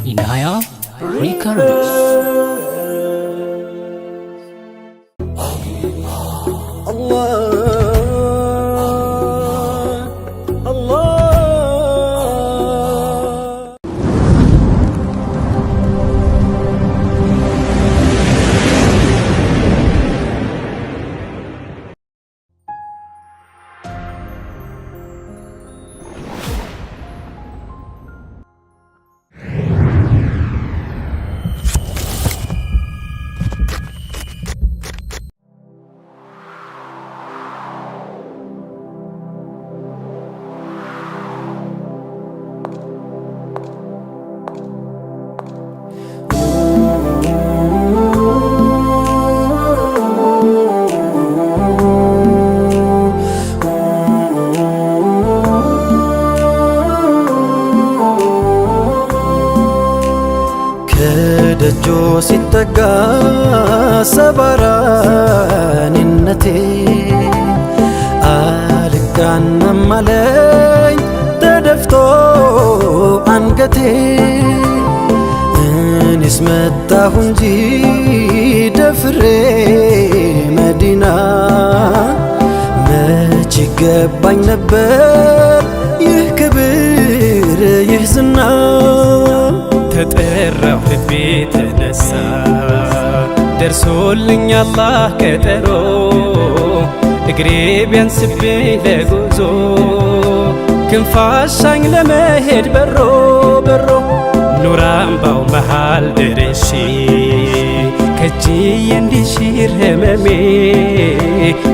Inaya Records. ደጆ ሲጠጋ ሰባራንነቴ አልጋናም አለኝ ተደፍቶ አንገቴ። እኔስ መጣሁ እንጂ ደፍሬ መዲና መች ይገባኝ ነበር ይህ ክብር ይህ ዝና። ተጠራሁ ልቤ ተነሳ ደርሶልኝ አላህ ቀጠሮ። እግሬ ቢያንስብኝ ለጉዞ ክንፋሻኝ ለመሄድ በሮ በሮ ኑር አምባው መሃል ደርሼ ከእጅዬ እንዲሽር ህመሜ።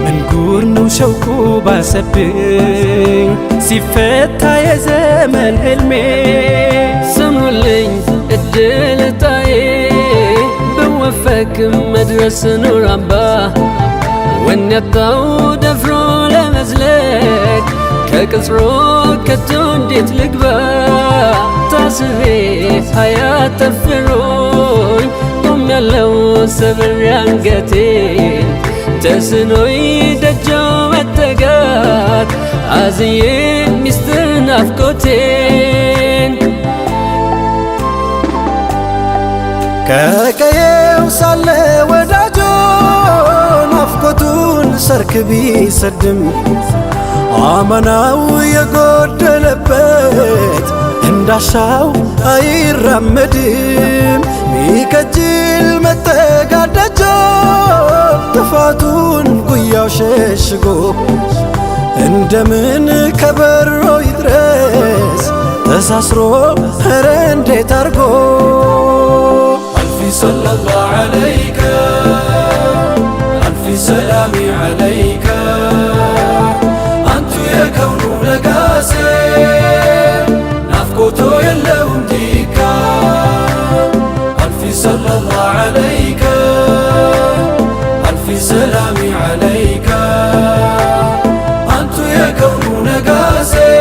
ምን ጉር ነው ሸውቁ ባሰብኝ ሲፈታ የዘመን ህልሜ። ስሙልኝ እድል ዕጣዬ ብወፈቅም መድረስ ኑር አምባ። ወኔ ያጣው ደፍሮ ለመዝለቅ ከቅጽሮ ከቶ እንዴት ልግባ። ታስሬ ሀያት ጠፍሮኝ ቆሜያለሁ ሰብሬ አንገቴን። ተስኖኝ ደጆ መጠጋት አዝዬ ሚስጥር ናፍቆቴን። ከቀየው ሳለ ወዳጆ ናፍቆቱን ሰርክ ቢሰድም አማናው የጎደለበት እንዳሻው አይራመድም። ሚከጅል መጠጋደጆ ጥፋቱን ጉያው ሸሽጎ እንደምን ከበሮ ይድረስ ተሳስሮ ኧረ እንዴት አርጎ። ألف صلى الله عليك ألف سلامي عليك أنت يا كون لقاسي نفقوتو يلهم ديكا. ألف صلى الله عليك ألف سلامي عليك أنت يا كون لقاسي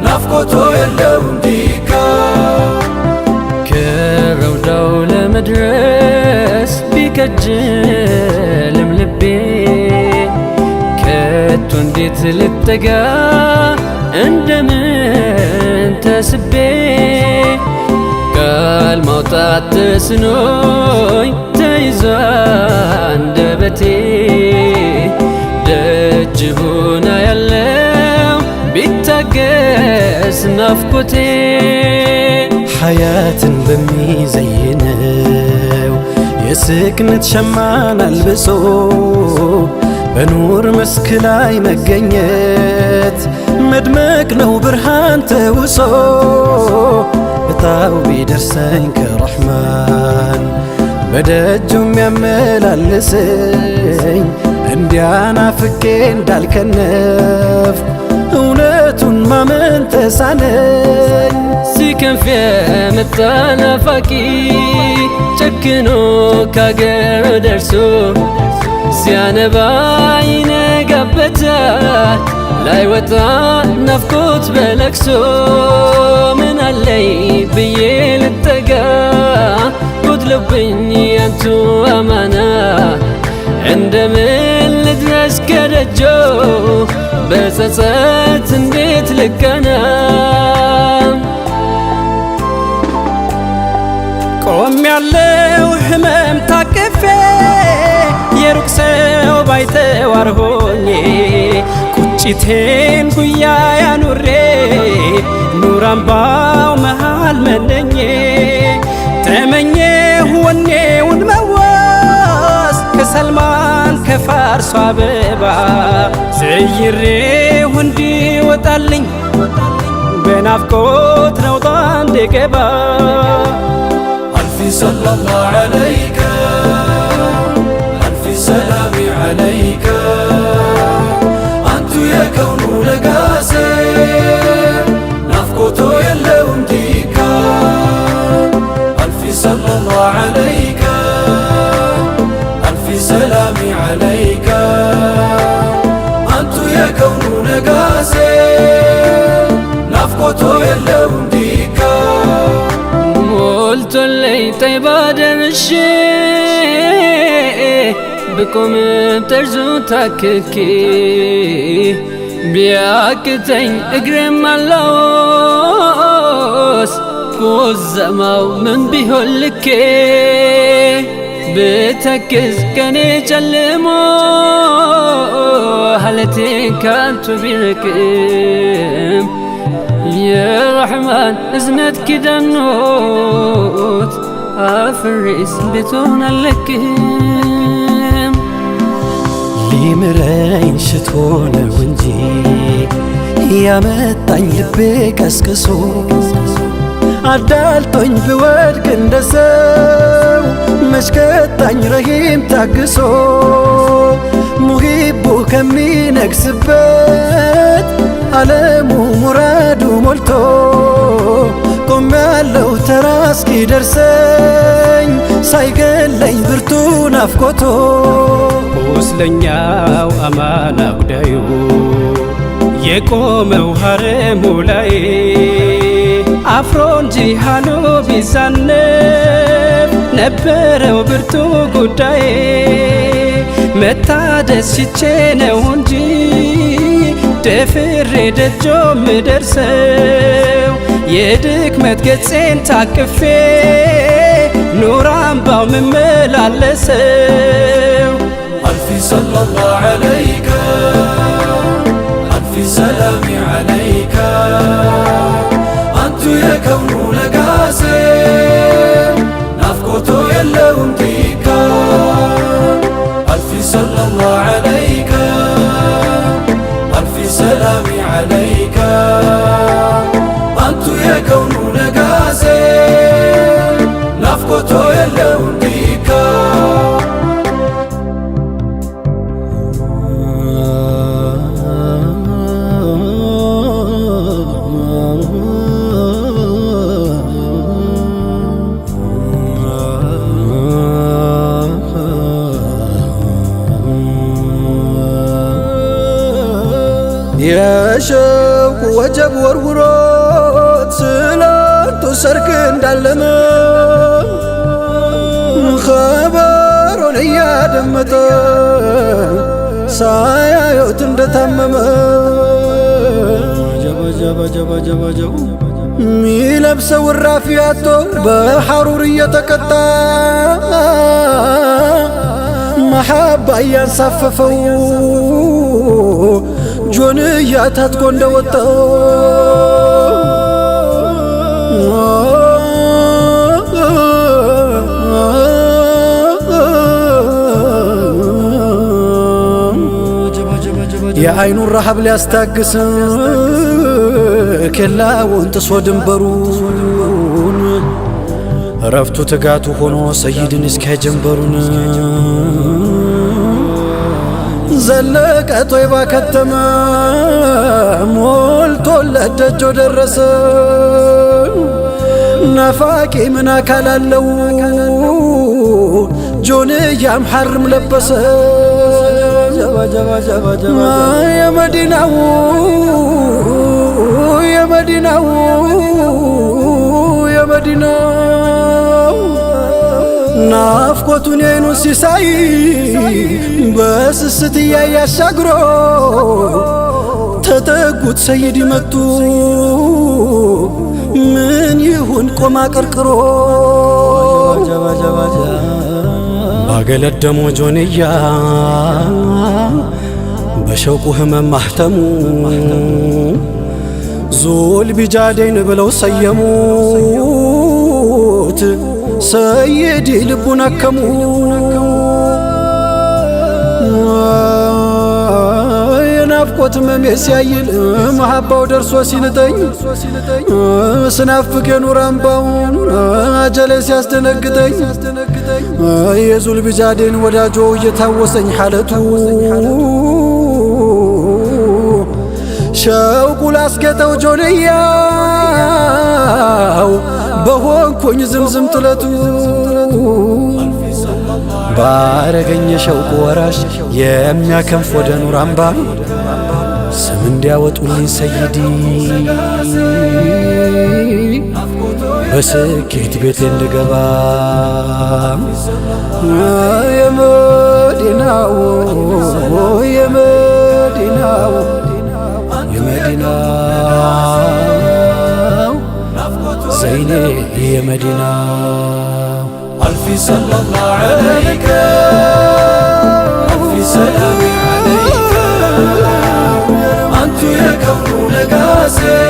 نفقوتو يلهم ديكا. ከረውዳው ለመድረስ ቢከጅልም ልቤ ከቶ እንዴት ልጠጋ እንደምን ተስቤ። ቃል ማውጣት ተስኖኝ ተይዞ አንደበቴ ደጅ ሆና ያለው ቢታገስ ናፍቆቴ። ሐያትን በሚዘይነው የስክነት ሸማን አልብሶ በኑር መስክ ላይ መገኘት መድመቅ ነው ብርሃን ተውሶ። እጣው ቢደርሰኝ ከረሕማን በደጁም ያመላልሰኝ እንዲያናፍቄ እንዳልከነፍ እውነቱን ማመን ተሳነኝ። ሲከንፍ የመጣ ናፋቂ ጨክኖ ካገር ደርሶ ሲያነባ ይነጋበታል ላይወጣ ናፍቆት በለቅሶ። ምን አለኝ ብዬ ልጠጋ ጎድሎብኝ ያንቱ አማና እንደምን ልድረስ ከደጆ በጸጸት እንዴት ልቀና ቆም ያለው ህመም ታቅፌ የሩቅ ሰው ባይተዋር ሆኜ ቁጭቴን ጉያ ያኑሬ ኑር አምባው መሃል መነኜ ተመኘሁ ወኔውን መዋስ ከሰልማን ከፋርሷ አበባ ዘይሬሁ እንዲወጣልኝ በናፍቆት ነውጣ እንድገባ ألف صلى الله عليك ألف سلام عليك أنت يا كون لقاسي نفقته يلون ديكا ألف صلى الله عليك ألف سلام عليك أنت يا كون لقاسي نفقته يلون ديكا قلت لي طيب دمشي بكم بترزو تاككي بياكتين اقرم اللوس كوزماو من بيهولكي بتكز كاني جلمو هلتي كانتو بيركم يا رحمن ازنت كده النوت افرس بتونا لكم ሊምረኝ ሽቶ ነው እንጂ ያመጣኝ ልቤ ቀስቅሶ አዳልጦኝ ብወድቅ እንደ ሰው መሽከጣኝ ረሂም ታግሶ ሙሂቡ ከሚነግስበት ዓለሙ ሙራዱ ሞልቶ ቆም ያለው ተራ እስኪደርሰኝ ሳይገለኝ ብርቱ ናፍቆቶ ቁስለኛው አማና ጉዳዩ የቆመው ሐረሙ ላይ አፍሮ እንጂ ሃሎ ቢዛነብ ነበረው ብርቱ ጉዳይ መታደስ ሽቼ ነው እንጂ ደፍሬ ደጆ ምደርሰው የድክመት ገጼን ታቅፌ ኑር አምባው ምመላለሰው ألف صلى الله عليك ألف سلام عليك أنت يا كون لقاسي نفقته يلون ديكا ألف صلى الله عليك ألف سلام عليك أنت يا كون لقاسي نفقته يلون ديكا የሸውቁ ወጀብ ወርውሮት ስላንቱ ሰርክ እንዳለመ ኸበሩን እያደመጠ ሳያዩት እንደታመመ ሚለብሰው እራፊ አጥቶ በሐሩር እየተቀጣ መሐባ እያንሳፈፈው ጆንያ ታጥቆ እንደወጣ የአይኑን ረሃብ ሊያስታግስ ኬላውን ጥሶ ድንበሩን ረፍቱ ትጋቱ ሆኖ ሰይድን እስኪያጀንበሩን ዘለቀ ጦይባ ከተመ ሞልቶለት ደጆ ደረሰ ናፋቂ ምን አካል አለው ጆንያም ሐርም ለበሰ የመዲናው የመዲናው ናፍቆቱን የዓይኑን ሲሳይ በስስት እያየ አሻግሮ ተጠጉት ሰይድ መጡ ምን ይሁን ቆማ ቀርቅሮ ባገለደሞ ጆንያ በሸውቁ ህመም ማህተሙ ዙል ቢጃዴን ብለው ሰየሙት ሰይድ ልቡን አከሙ የናፍቆት ህመሜ ሲያይል መሐባው ደርሶ ሲንጠኝ ስናፍቅ የኑር አምባውን አጀሌ ሲያስደነግጠኝ የዙል ቢጃዴን ወዳጆ እየታወሰኝ ሐለቱ ሸውቁ ላስጌጠው ጆንያው በሆንኩኝ ዝምዝም ጥለቱ ባረገኝ የሸውቁ ወራሽ የሚያከንፍ ወደ ኑር አምባ ስም እንዲያወጡልኝ ሰይዲ በስኬት ቤቴ እንድገባ የመዲናው የመዲናው የመዲናው ዘይኔ የመዲናው ألف صلى الله عليك ألف سلام عليك أنت يا كون نقاسي